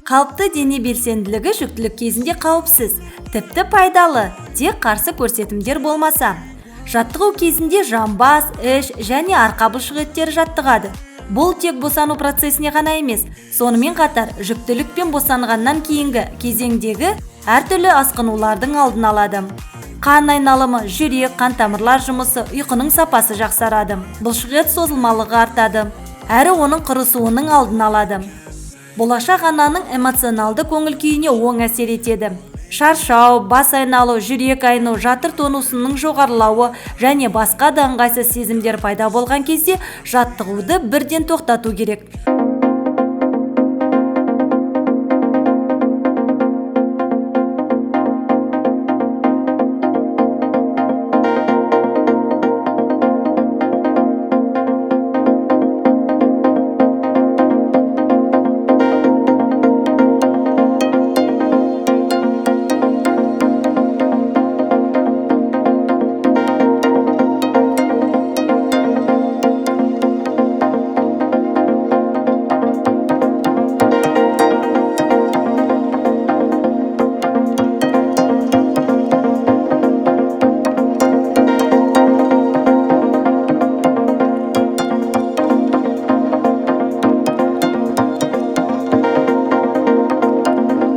Қалыпты дене белсенділігі жүктілік кезінде қауіпсіз, тіпті пайдалы, тек қарсы көрсетімдер болмаса. Жаттығу кезінде жамбас, іш және арқа бұлшық еттері жаттығады. Бұл тек босану процесіне ғана емес, сонымен қатар жүктілікпен босанғаннан кейінгі кезеңдегі әртүрлі асқынулардың алдын алады. Қан айналымы, жүрек, қан тамырлар жұмысы, ұйқының сапасы жақсарады. Бұлшық ет созылмалығы артады, әрі оның құрысуының алдын алады. Болашақ ананың эмоционалды көңіл күйіне оң әсер етеді. Шаршау, бас айналу, жүрек айну, жатыр тонусының жоғарылауы және басқа да ыңғайсыз сезімдер пайда болған кезде жаттығуды бірден тоқтату керек.